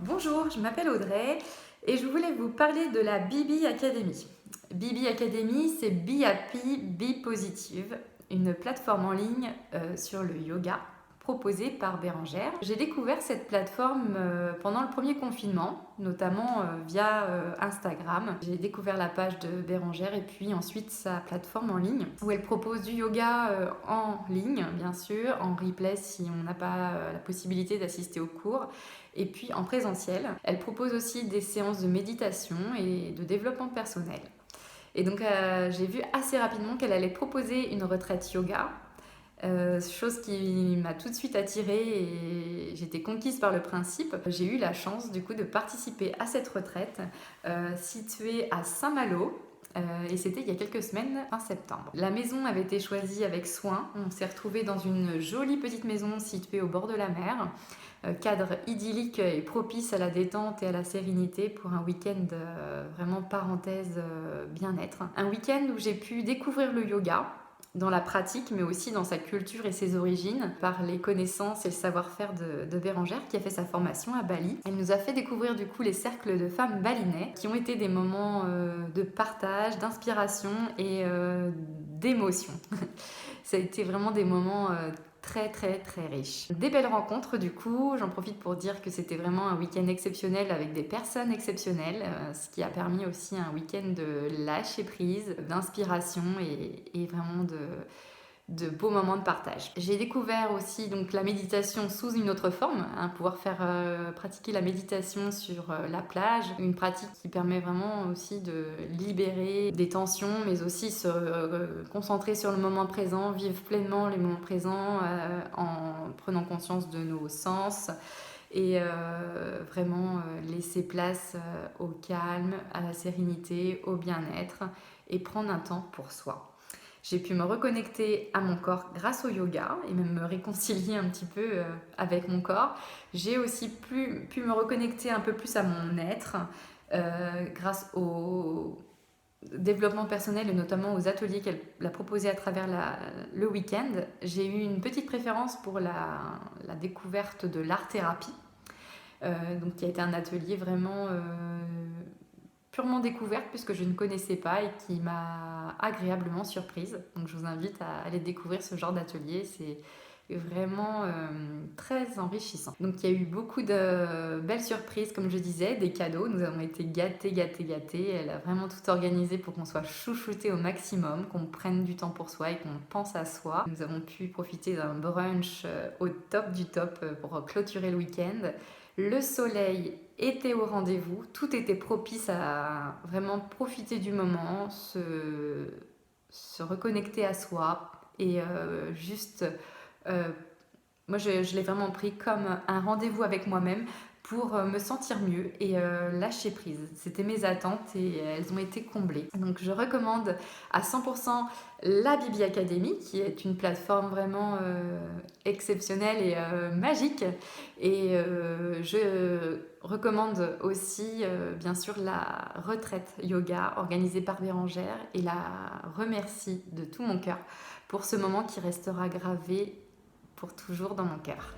Bonjour, je m'appelle Audrey et je voulais vous parler de la Bibi Academy. Bibi Academy, c'est Be Happy, Be Positive, une plateforme en ligne sur le yoga proposée par Bérangère. J'ai découvert cette plateforme pendant le premier confinement, notamment via Instagram. J'ai découvert la page de Bérangère et puis ensuite sa plateforme en ligne où elle propose du yoga en ligne, bien sûr, en replay si on n'a pas la possibilité d'assister aux cours, et puis en présentiel. Elle propose aussi des séances de méditation et de développement personnel. Et donc j'ai vu assez rapidement qu'elle allait proposer une retraite yoga, chose qui m'a tout de suite attirée et j'étais conquise par le principe. J'ai eu la chance du coup de participer à cette retraite située à Saint-Malo. Et c'était il y a quelques semaines, fin septembre. La maison avait été choisie avec soin. On s'est retrouvés dans une jolie petite maison située au bord de la mer. Cadre idyllique et propice à la détente et à la sérénité pour un week-end vraiment parenthèse bien-être. Un week-end où j'ai pu découvrir le yoga dans la pratique, mais aussi dans sa culture et ses origines, par les connaissances et le savoir-faire de Bérangère, qui a fait sa formation à Bali. Elle nous a fait découvrir du coup les cercles de femmes balinais, qui ont été des moments de partage, d'inspiration et d'émotion. Ça a été vraiment des moments très très très riches. Des belles rencontres du coup, j'en profite pour dire que c'était vraiment un week-end exceptionnel avec des personnes exceptionnelles, ce qui a permis aussi un week-end de lâcher prise, d'inspiration et vraiment de beaux moments de partage. J'ai découvert aussi donc la méditation sous une autre forme, pouvoir faire pratiquer la méditation sur la plage, une pratique qui permet vraiment aussi de libérer des tensions, mais aussi se concentrer sur le moment présent, vivre pleinement les moments présents en prenant conscience de nos sens et vraiment laisser place au calme, à la sérénité, au bien-être et prendre un temps pour soi. J'ai pu me reconnecter à mon corps grâce au yoga et même me réconcilier un petit peu avec mon corps. J'ai aussi pu me reconnecter un peu plus à mon être grâce au développement personnel et notamment aux ateliers qu'elle a proposés à travers le week-end. J'ai eu une petite préférence pour la découverte de l'art-thérapie, donc qui a été un atelier vraiment purement découverte puisque je ne connaissais pas et qui m'a agréablement surprise. Donc je vous invite à aller découvrir ce genre d'atelier, c'est vraiment très enrichissant. Donc il y a eu beaucoup de belles surprises, comme je disais, des cadeaux. Nous avons été gâtés. Elle a vraiment tout organisé pour qu'on soit chouchouté au maximum, qu'on prenne du temps pour soi et qu'on pense à soi. Nous avons pu profiter d'un brunch au top du top pour clôturer le week-end. Le soleil était au rendez-vous, tout était propice à vraiment profiter du moment, se reconnecter à soi et juste moi je l'ai vraiment pris comme un rendez-vous avec moi-même pour me sentir mieux et lâcher prise. C'était mes attentes et elles ont été comblées. Donc je recommande à 100% la Bibi Academy, qui est une plateforme vraiment exceptionnelle et magique. Et je recommande aussi bien sûr la retraite yoga organisée par Bérangère et la remercie de tout mon cœur pour ce moment qui restera gravé pour toujours dans mon cœur.